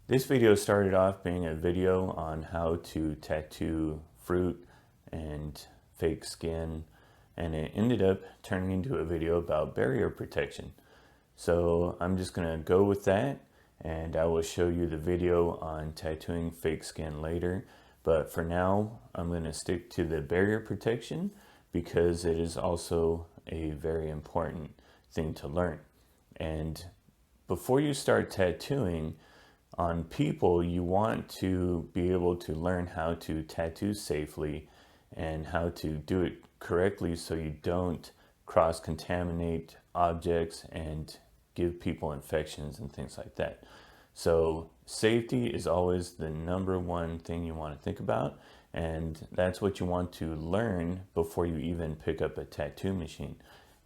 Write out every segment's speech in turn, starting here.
This video started off being a video on how to tattoo fruit and fake skin, and it ended up turning into a video about barrier protection. So I'm just gonna go with that, and I will show you the video on tattooing fake skin later. But for now, I'm gonna stick to the barrier protection because it is also a very important thing to learn. And before you start tattooing on people, you want to be able to learn how to tattoo safely and how to do it correctly so you don't cross-contaminate objects and give people infections and things like that. So safety is always the number one thing you want to think about, and that's what you want to learn before you even pick up a tattoo machine.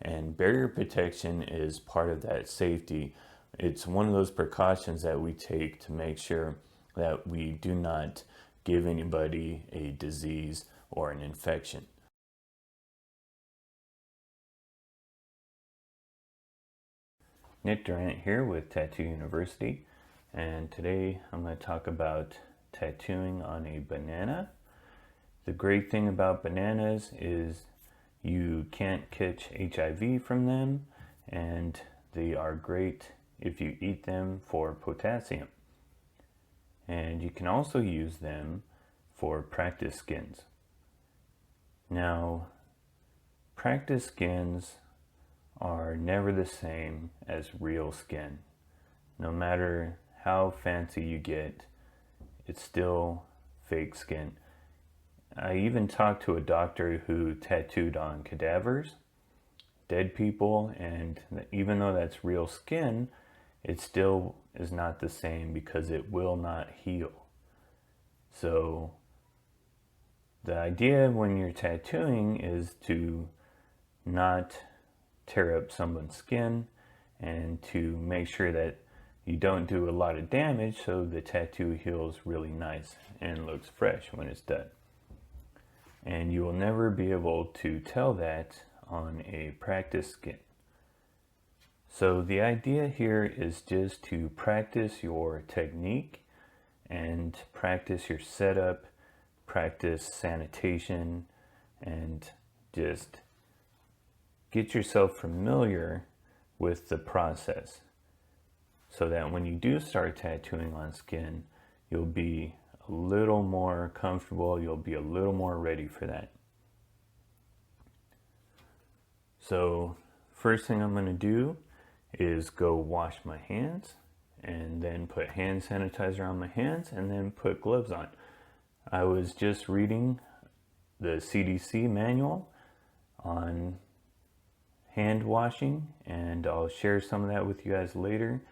And barrier protection is part of that safety. It's one of those precautions that we take to make sure that we do not give anybody a disease or an infection. Nick Durant here with Tattoo University, and today I'm going to talk about tattooing on a banana. The great thing about bananas is you can't catch HIV from them, and they are great if you eat them for potassium. And you can also use them for practice skins. Now, practice skins are never the same as real skin. No matter how fancy you get, it's still fake skin. I even talked to a doctor who tattooed on cadavers, dead people, and even though that's real skin, it still is not the same because it will not heal. So the idea when you're tattooing is to not tear up someone's skin and to make sure that you don't do a lot of damage so the tattoo heals really nice and looks fresh when it's done. And you will never be able to tell that on a practice skin. So the idea here is just to practice your technique and practice your setup, practice sanitation, and just get yourself familiar with the process so that when you do start tattooing on skin, you'll be a little more comfortable, you'll be a little more ready for that. So first thing I'm going to do is go wash my hands and then put hand sanitizer on my hands and then put gloves on. I was just reading the CDC manual on hand washing, and I'll share some of that with you guys later.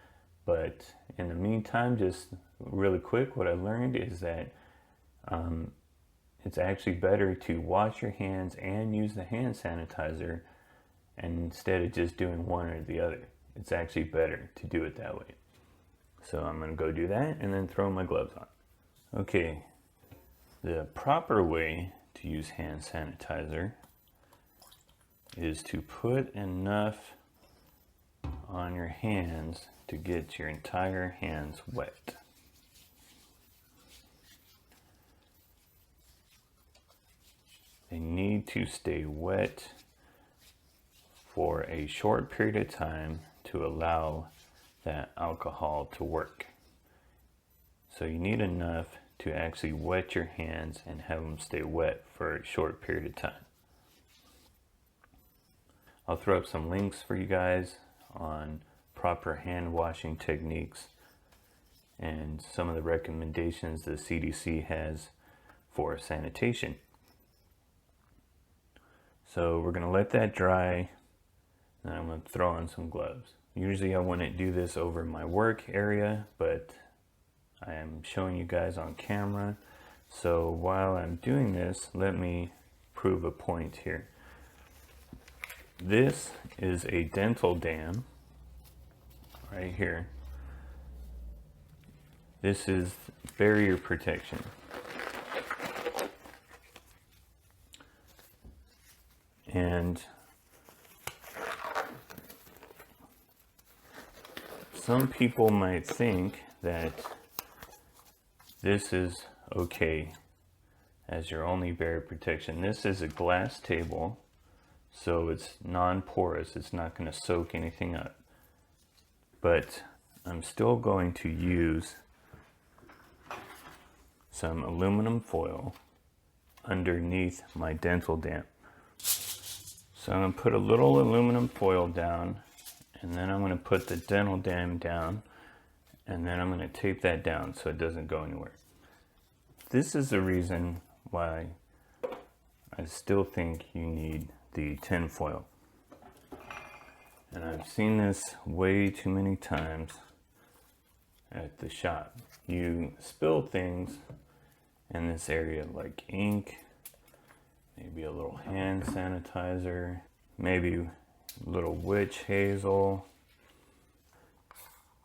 But in the meantime, just really quick, what I learned is that it's actually better to wash your hands and use the hand sanitizer instead of just doing one or the other. It's actually better to do it that way. So I'm going to go do that and then throw my gloves on. Okay, the proper way to use hand sanitizer is to put enough on your hands to get your entire hands wet. They need to stay wet for a short period of time to allow that alcohol to work. So you need enough to actually wet your hands and have them stay wet for a short period of time. I'll throw up some links for you guys on proper hand washing techniques and some of the recommendations the CDC has for sanitation. So we're going to let that dry, and I'm going to throw on some gloves. Usually I wouldn't do this over my work area, but I am showing you guys on camera. So while I'm doing this, let me prove a point here. This is a dental dam right here. This is barrier protection. And some people might think that this is okay as your only barrier protection. This is a glass table, so it's non-porous. It's not going to soak anything up. But I'm still going to use some aluminum foil underneath my dental dam. So I'm going to put a little aluminum foil down, and then I'm going to put the dental dam down, and then I'm going to tape that down so it doesn't go anywhere. This is the reason why I still think you need the tin foil. And I've seen this way too many times at the shop. You spill things in this area like ink, maybe a little hand sanitizer, maybe a little witch hazel.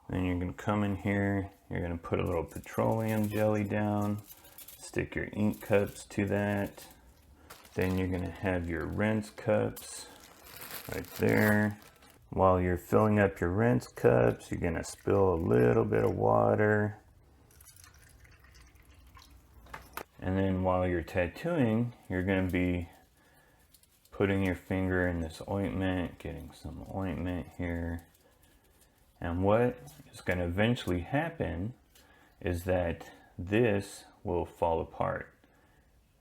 Then you're going to come in here, you're going to put a little petroleum jelly down, stick your ink cups to that. Then you're going to have your rinse cups right there. While you're filling up your rinse cups, you're going to spill a little bit of water. And then while you're tattooing, you're going to be putting your finger in this ointment, getting some ointment here. And what is going to eventually happen is that this will fall apart.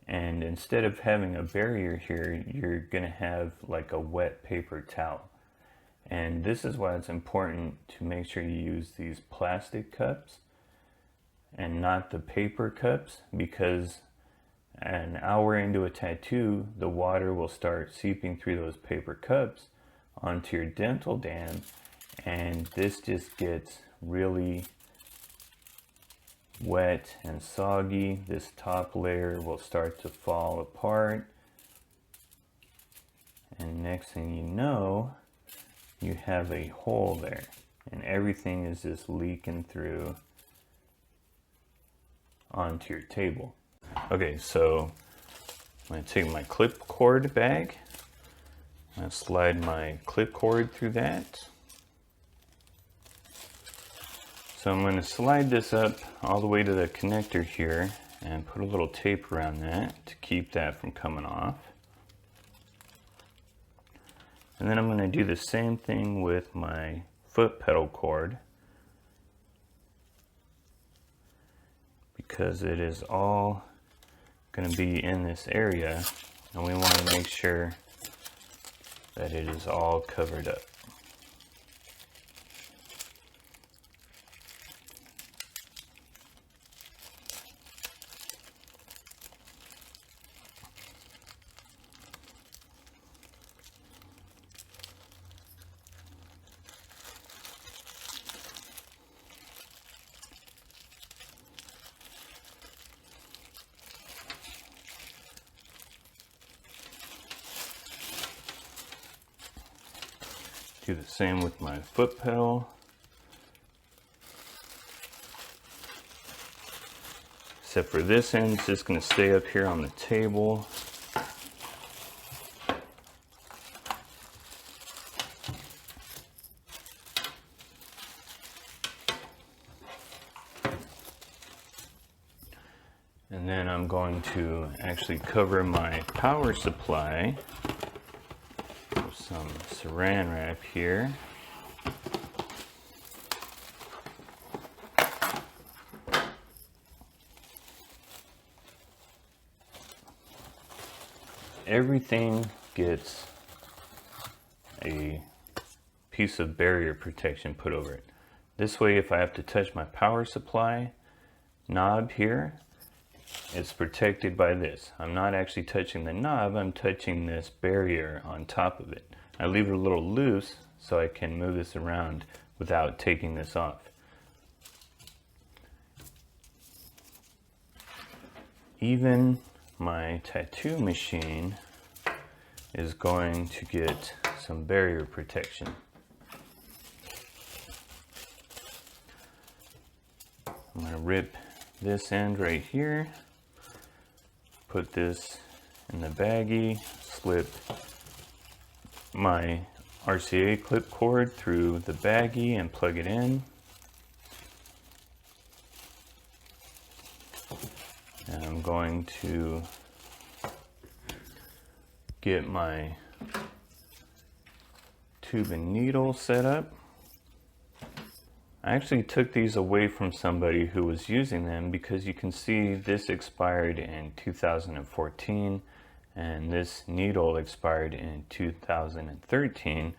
And instead of having a barrier here, you're going to have like a wet paper towel. And this is why it's important to make sure you use these plastic cups and not the paper cups, because an hour into a tattoo, the water will start seeping through those paper cups onto your dental dam, and this just gets really wet and soggy. This top layer will start to fall apart, and next thing you know, you have a hole there, and everything is just leaking through onto your table. Okay, so I'm going to take my clip cord bag. I'm going to slide my clip cord through that. So I'm going to slide this up all the way to the connector here and put a little tape around that to keep that from coming off. And then I'm going to do the same thing with my foot pedal cord, because it is all going to be in this area, and we want to make sure that it is all covered up. Do the same with my foot pedal. Except for this end, it's just going to stay up here on the table. And then I'm going to actually cover my power supply with some saran wrap here. Everything gets a piece of barrier protection put over it. This way, if I have to touch my power supply knob here, it's protected by this. I'm not actually touching the knob, I'm touching this barrier on top of it. I leave it a little loose so I can move this around without taking this off. Even my tattoo machine is going to get some barrier protection. I'm going to rip this end right here, put this in the baggie, slip my RCA clip cord through the baggie and plug it in. I'm going to get my tube and needle set up. I actually took these away from somebody who was using them because you can see this expired in 2014 and this needle expired in 2013.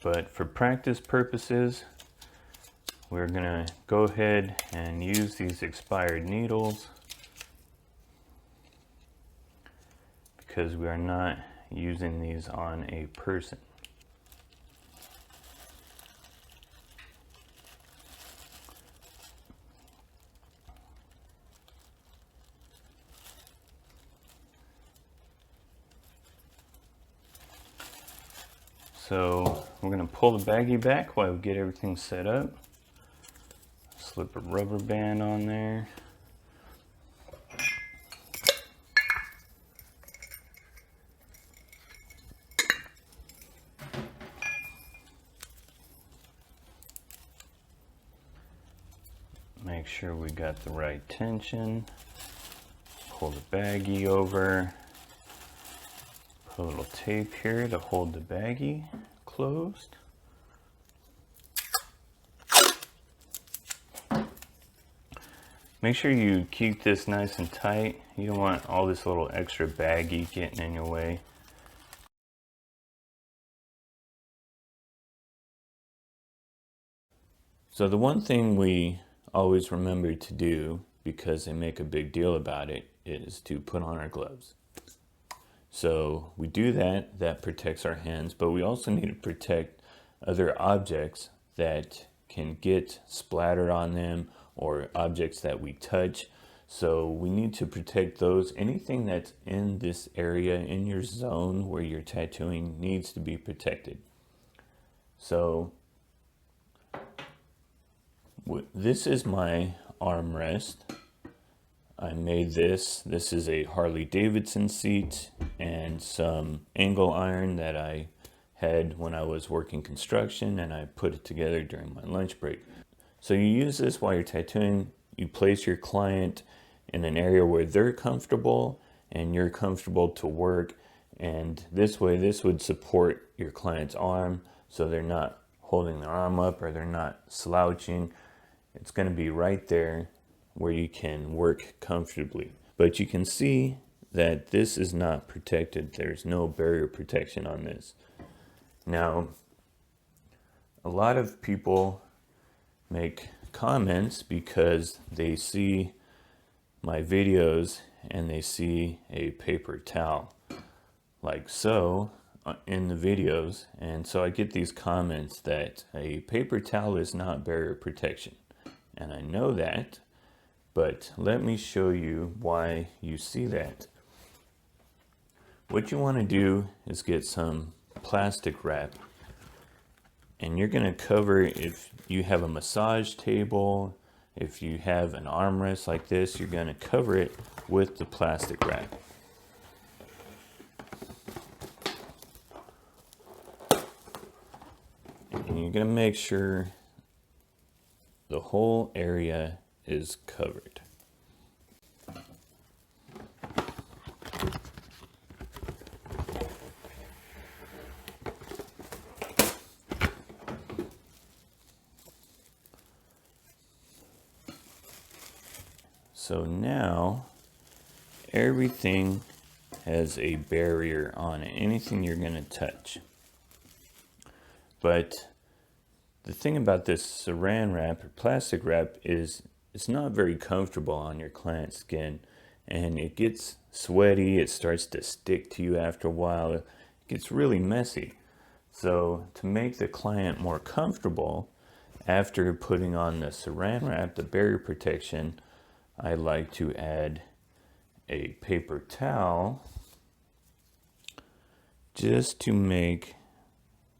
But for practice purposes, we're gonna go ahead and use these expired needles because we are not using these on a person. So we're going to pull the baggie back while we get everything set up. Slip a rubber band on there. Make sure we got the right tension. Pull the baggie over. Put a little tape here to hold the baggie closed. Make sure you keep this nice and tight. You don't want all this little extra baggie getting in your way. So the one thing we always remember to do, because they make a big deal about it, is to put on our gloves. So we do that, that protects our hands, but we also need to protect other objects that can get splattered on them or objects that we touch. So we need to protect those. Anything that's in this area, in your zone where you're tattooing, needs to be protected. So this is my armrest. I made this. This is a Harley Davidson seat and some angle iron that I had when I was working construction, and I put it together during my lunch break. So you use this while you're tattooing. You place your client in an area where they're comfortable and you're comfortable to work, and this way this would support your client's arm so they're not holding their arm up or they're not slouching. It's going to be right there where you can work comfortably. But you can see that this is not protected. There's no barrier protection on this. Now, a lot of people make comments because they see my videos and they see a paper towel like so in the videos, and so I get these comments that a paper towel is not barrier protection, and I know that. But let me show you why you see that. What you want to do is get some plastic wrap, and you're going to cover, if you have a massage table, if you have an armrest like this, you're going to cover it with the plastic wrap. And you're going to make sure the whole area is covered. So now everything has a barrier on it, anything you're going to touch. But the thing about this saran wrap or plastic wrap is it's not very comfortable on your client's skin, and it gets sweaty, it starts to stick to you after a while, it gets really messy. So to make the client more comfortable after putting on the saran wrap, the barrier protection, I like to add a paper towel just to make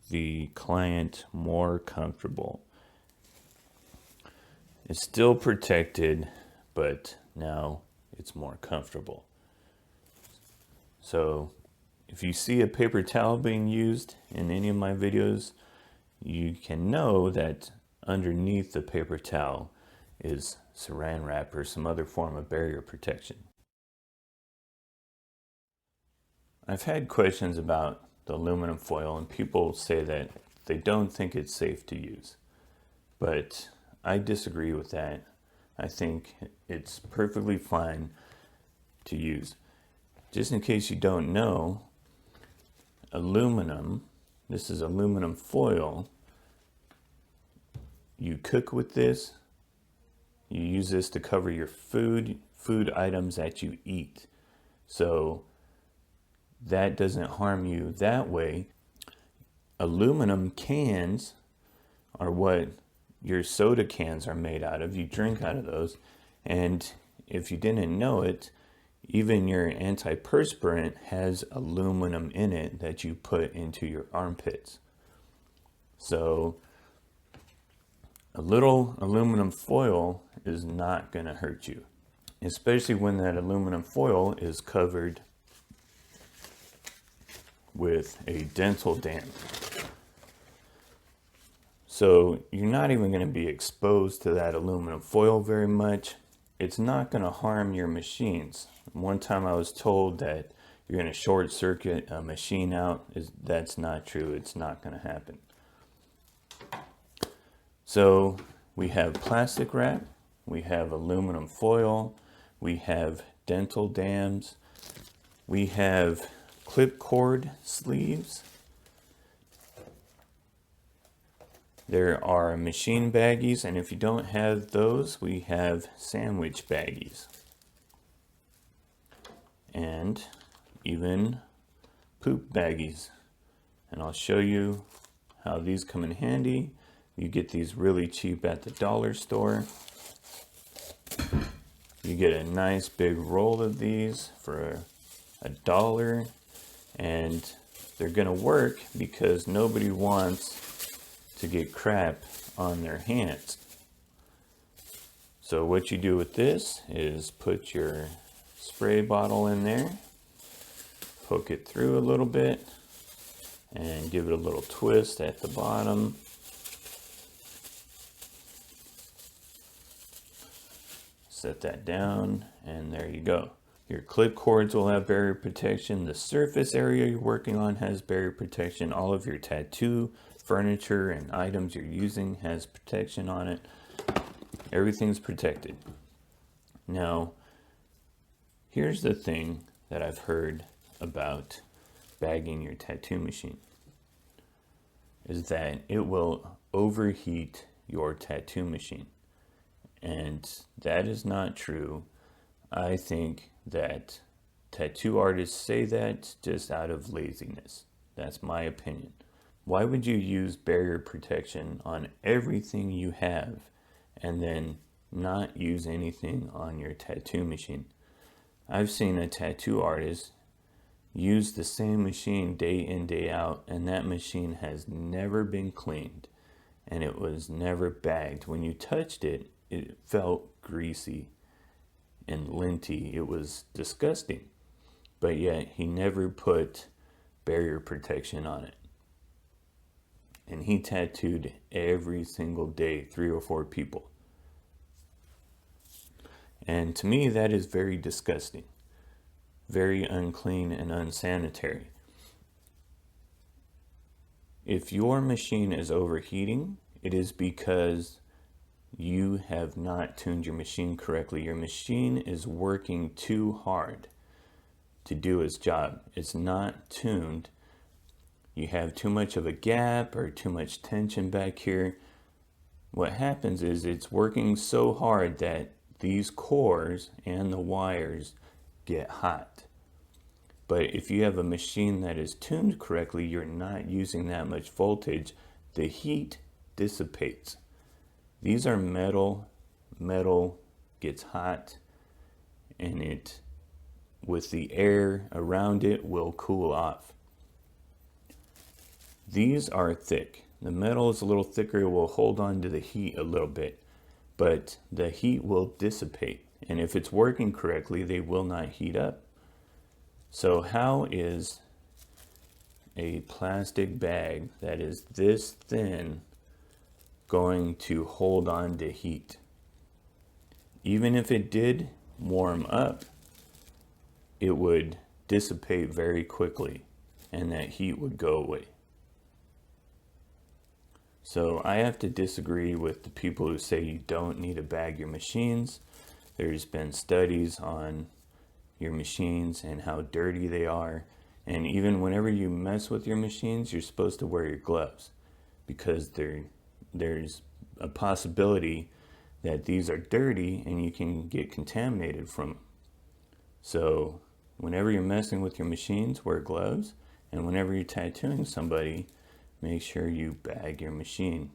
the client more comfortable. It's still protected, but now it's more comfortable. So if you see a paper towel being used in any of my videos, you can know that underneath the paper towel is saran wrap or some other form of barrier protection. I've had questions about the aluminum foil, and people say that they don't think it's safe to use. But I disagree with that. I think it's perfectly fine to use. Just in case you don't know, aluminum, this is aluminum foil. You cook with this. You use this to cover your food items that you eat. So that doesn't harm you that way. Aluminum cans are what your soda cans are made out of. You drink out of those. And if you didn't know it, even your antiperspirant has aluminum in it that you put into your armpits. So a little aluminum foil is not going to hurt you, especially when that aluminum foil is covered with a dental dam. So you're not even going to be exposed to that aluminum foil very much. It's not going to harm your machines. One time I was told that you're going to short circuit a machine out. That's not true. It's not going to happen. So we have plastic wrap, we have aluminum foil, we have dental dams, we have clip cord sleeves. There are machine baggies, and if you don't have those, we have sandwich baggies. And even poop baggies. And I'll show you how these come in handy. You get these really cheap at the dollar store. You get a nice big roll of these for $1, and they're gonna work because nobody wants to get crap on their hands. So what you do with this is put your spray bottle in there, poke it through a little bit, and give it a little twist at the bottom. Set that down, and there you go. Your clip cords will have barrier protection. The surface area you're working on has barrier protection. All of your tattoo furniture and items you're using has protection on it. Everything's protected. Now, here's the thing that I've heard about bagging your tattoo machine, is that it will overheat your tattoo machine. And that is not true. I think that tattoo artists say that just out of laziness. That's my opinion. Why would you use barrier protection on everything you have and then not use anything on your tattoo machine? I've seen a tattoo artist use the same machine day in, day out, and that machine has never been cleaned, and it was never bagged. When you touched it, it felt greasy and linty. It was disgusting, but yet he never put barrier protection on it. And he tattooed every single day, 3 or 4 people. And to me, that is very disgusting, very unclean and unsanitary. If your machine is overheating, it is because you have not tuned your machine correctly. Your machine is working too hard to do its job. It's not tuned. You have too much of a gap or too much tension back here. What happens is it's working so hard that these cores and the wires get hot. But if you have a machine that is tuned correctly, you're not using that much voltage. The heat dissipates. These are metal. Metal gets hot, and it, with the air around it, will cool off. These are thick. The metal is a little thicker. It will hold on to the heat a little bit, but the heat will dissipate. And if it's working correctly, they will not heat up. So how is a plastic bag that is this thin going to hold on to heat? Even if it did warm up, it would dissipate very quickly and that heat would go away. So I have to disagree with the people who say you don't need to bag your machines. There's been studies on your machines and how dirty they are. And even whenever you mess with your machines, you're supposed to wear your gloves, because there's a possibility that these are dirty and you can get contaminated from them. So whenever you're messing with your machines, wear gloves. And whenever you're tattooing somebody, make sure you bag your machine.